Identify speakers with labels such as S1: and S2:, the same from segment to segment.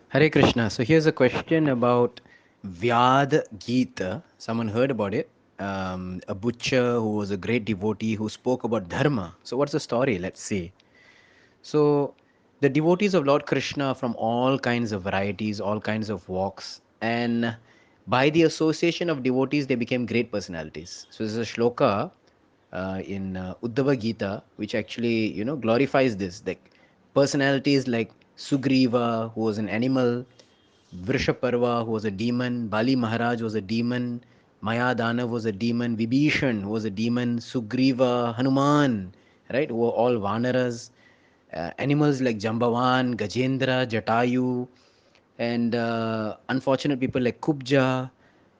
S1: Hare Krishna. So here's a question about Vyadha Gita. Someone heard about it. A butcher who was a great devotee who spoke about Dharma. So what's the story? Let's see. So the devotees of Lord Krishna from all kinds of varieties, all kinds of walks, and by the association of devotees, they became great personalities. So there's a shloka in Uddhava Gita, which actually glorifies this. Like personalities like Sugriva, who was an animal, Vrishaparva, who was a demon, Bali Maharaj was a demon, Mayadana was a demon, Vibhishan who was a demon, Sugriva, Hanuman, right, who were all Vanaras, animals like Jambavan, Gajendra, Jatayu, and unfortunate people like Kubja,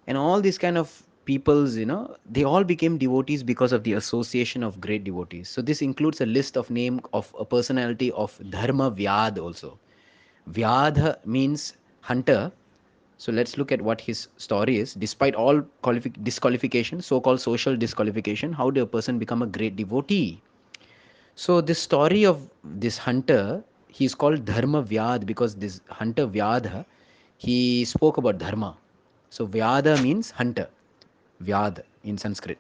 S1: and all these kind of peoples, they all became devotees because of the association of great devotees. So this includes a list of name of a personality of Dharma Vyad also. Vyadha means hunter. So let's look at what his story is. Despite all disqualification, so-called social disqualification, how did a person become a great devotee? So this story of this hunter, he's called Dharma Vyad because this hunter Vyadha, he spoke about dharma. So Vyada means hunter, Vyad in Sanskrit.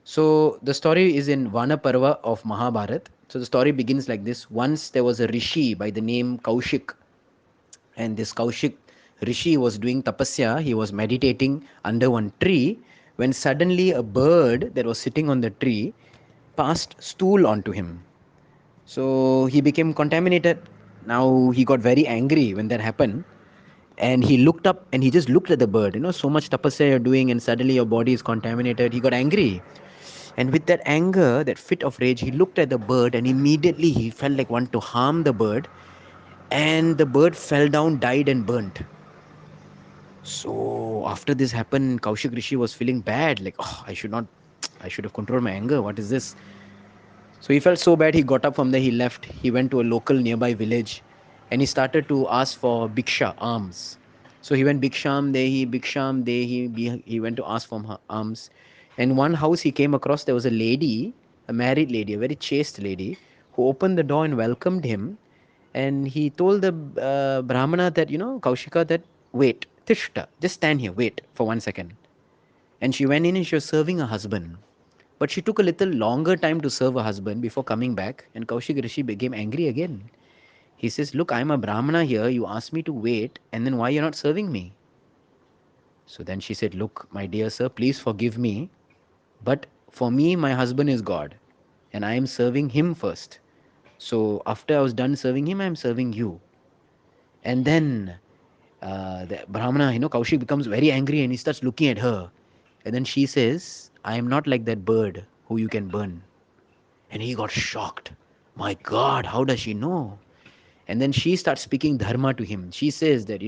S1: So the story is in Vana Parva of Mahabharat. So the story begins like this. Once there was a rishi by the name Kaushik, and this Kaushik Rishi was doing tapasya, he was meditating under one tree, when suddenly a bird that was sitting on the tree passed stool onto him. So he became contaminated. Now he got very angry when that happened. And he looked up and he just looked at the bird. So much tapasya you're doing, and suddenly your body is contaminated. He got angry. And with that anger, that fit of rage, he looked at the bird and immediately he felt like want to harm the bird. And the bird fell down, died, and burnt. So after this happened, Kaushik Rishi was feeling bad, like, oh, I should have controlled my anger. What is this? So he felt so bad, he got up from there, he left, he went to a local nearby village, and he started to ask for Bhiksha, alms. So he went Bhiksham, there he went to ask for alms. And one house he came across, there was a lady, a married lady, a very chaste lady, who opened the door and welcomed him. And he told the Brahmana that, Kaushika, that, wait, Tishta, just stand here, wait for 1 second. And she went in and she was serving her husband. But she took a little longer time to serve her husband before coming back, and Kaushik Rishi became angry again. He says, look, I'm a Brahmana here, you asked me to wait, and then why you're not serving me? So then she said, look, my dear sir, please forgive me, but for me, my husband is God, and I am serving him first. So after I was done serving him, I am serving you. And then the Brahmana, Kaushik becomes very angry and he starts looking at her. And then she says, I am not like that bird who you can burn. And he got shocked. My God, how does she know? And then she starts speaking dharma to him. She says that,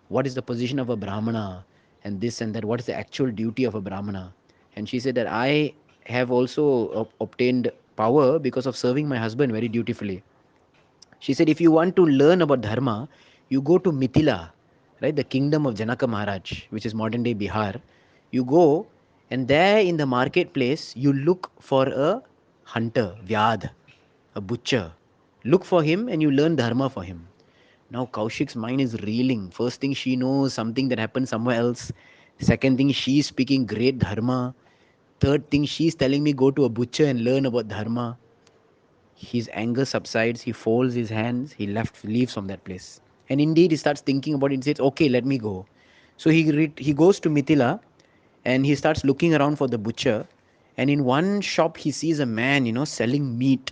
S1: what is the position of a Brahmana and this and that, what is the actual duty of a Brahmana? And she said that I have also obtained power because of serving my husband very dutifully. She said, if you want to learn about dharma, you go to Mithila, right, the kingdom of Janaka Maharaj, which is modern day Bihar. You go, and there in the marketplace, you look for a hunter, Vyad, a butcher. Look for him and you learn dharma for him. Now Kaushik's mind is reeling. First thing she knows, something that happened somewhere else. Second thing, she's speaking great dharma. Third thing, she's telling me go to a butcher and learn about dharma. His anger subsides, he folds his hands, leaves from that place. And indeed, he starts thinking about it and says, okay, let me go. So he goes to Mithila and he starts looking around for the butcher. And in one shop, he sees a man, selling meat,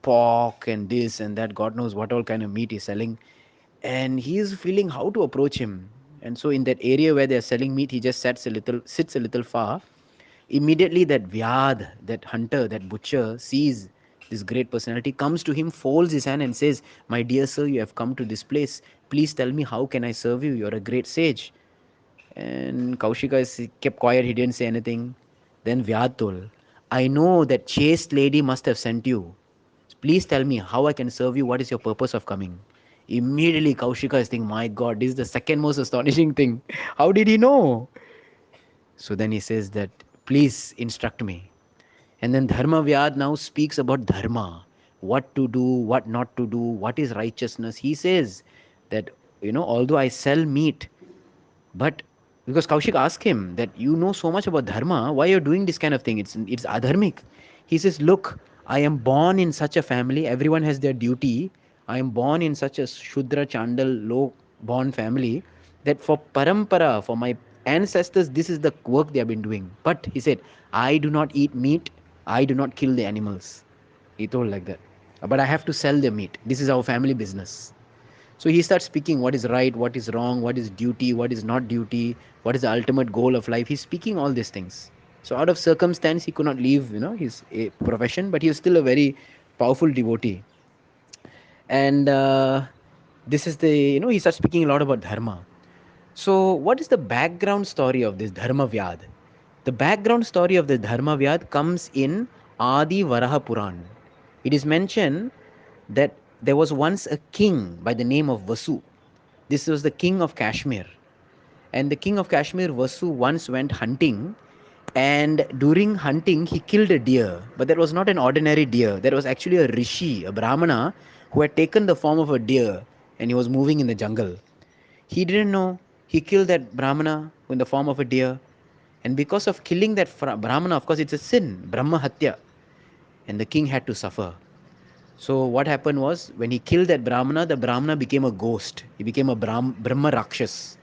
S1: pork and this and that. God knows what all kind of meat he's selling. And he is feeling how to approach him. And so in that area where they're selling meat, he just sits a little far. Immediately, that Vyad, that hunter, that butcher, sees this great personality, comes to him, folds his hand, and says, my dear sir, you have come to this place. Please tell me, how can I serve you? You're a great sage. And kept quiet, he didn't say anything. Then Vyad told, I know that chaste lady must have sent you. Please tell me how I can serve you. What is your purpose of coming? Immediately, Kaushika is thinking, my God, this is the second most astonishing thing. How did he know? So then he says that, please instruct me. And then Dharma Vyad now speaks about dharma, what to do, what not to do, what is righteousness. He says that although I sell meat, but because Kaushik asked him that you know so much about dharma, why you're doing this kind of thing? It's adharmic. He says, look, I am born in such a family. Everyone has their duty. I am born in such a Shudra Chandal low born family that for parampara, for my ancestors, this is the work they have been doing. But he said, I do not eat meat. I do not kill the animals. He told like that. But I have to sell the meat. This is our family business. So he starts speaking what is right, what is wrong, what is duty, what is not duty, what is the ultimate goal of life. He's speaking all these things. So out of circumstance, he could not leave, his profession, but he was still a very powerful devotee. And this is he starts speaking a lot about dharma. So what is the background story of this Dharma Vyad? The background story of the Dharma Vyad comes in Adi Varaha Puran. It is mentioned that there was once a king by the name of Vasu. This was the king of Kashmir. And the king of Kashmir, Vasu, once went hunting. And during hunting, he killed a deer. But that was not an ordinary deer. That was actually a rishi, a brahmana, who had taken the form of a deer and he was moving in the jungle. He didn't know. He killed that brahmana in the form of a deer. And because of killing that brahmana, of course, it's a sin, Brahma Hatya. And the king had to suffer. So what happened was, when he killed that brahmana, the brahmana became a ghost. He became a Brahma Rakshas.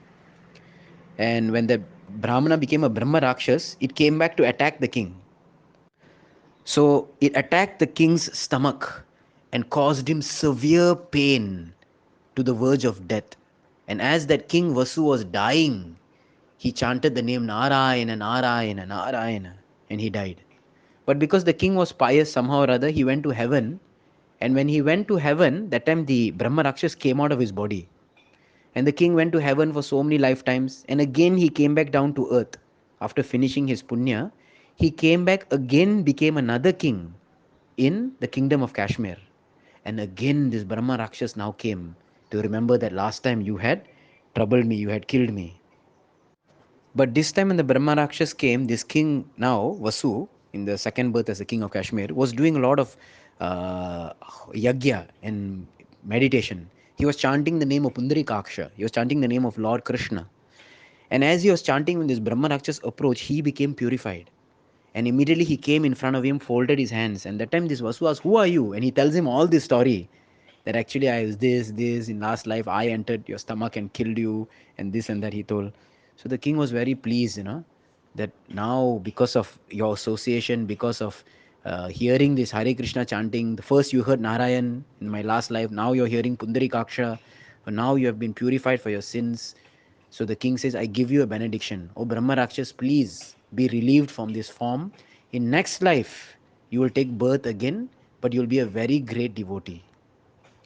S1: And when the Brahmana became a Brahma Rakshas, it came back to attack the king. So it attacked the king's stomach and caused him severe pain to the verge of death. And as that king Vasu was dying, he chanted the name Narayana, Narayana, Narayana, and he died. But because the king was pious somehow or other, he went to heaven. And when he went to heaven, that time the Brahma Rakshas came out of his body. And the king went to heaven for so many lifetimes, and again he came back down to earth. After finishing his punya, he came back again, became another king in the kingdom of Kashmir. And again, this Brahma Rakshas now came to remember that last time you had troubled me, you had killed me. But this time when the Brahma Rakshas came, this king now, Vasu, in the second birth as the king of Kashmir, was doing a lot of uh, yagya and meditation. He was chanting the name of Pundarikaksha. He was chanting the name of Lord Krishna. And as he was chanting, when this Brahma Rakshas approached, he became purified. And immediately he came in front of him, folded his hands. And that time this Vasu asked, who are you? And he tells him all this story. That actually I was this, in last life I entered your stomach and killed you, and this and that he told. So the king was very pleased, that now because of your association, because of hearing this Hare Krishna chanting, the first you heard Narayan in my last life, now you're hearing Pundarikaksha, now you have been purified for your sins. So the king says, I give you a benediction. Oh Brahma Rakshas, please be relieved from this form. In next life, you will take birth again, but you'll be a very great devotee.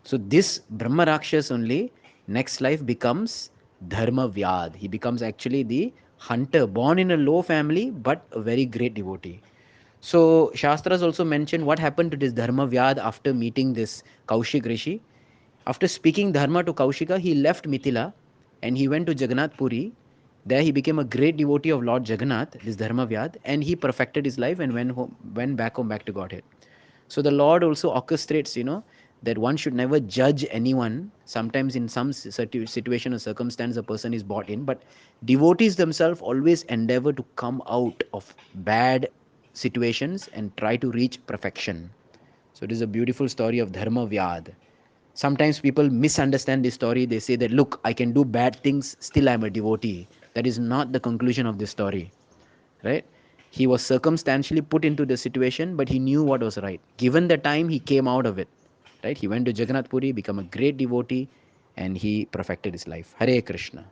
S1: So this Brahma Rakshas only, next life becomes Dharma Vyad. He becomes actually the hunter, born in a low family, but a very great devotee. So Shastras also mention what happened to this Dharma Vyad after meeting this Kaushik Rishi. After speaking Dharma to Kaushika, he left Mithila and he went to Jagannath Puri. There he became a great devotee of Lord Jagannath, this Dharma Vyad, and he perfected his life and went back home, back to Godhead. So the Lord also orchestrates, that one should never judge anyone. Sometimes in some situation or circumstance, a person is brought in, but devotees themselves always endeavor to come out of bad situations and try to reach perfection. So it is a beautiful story of Dharma Vyad. Sometimes people misunderstand this story. They say that, look, I can do bad things, still I'm a devotee. That is not the conclusion of this story, right? He was circumstantially put into the situation, but he knew what was right. Given the time, he came out of it, right? He went to Jagannath Puri, become a great devotee, and he perfected his life. Hare Krishna.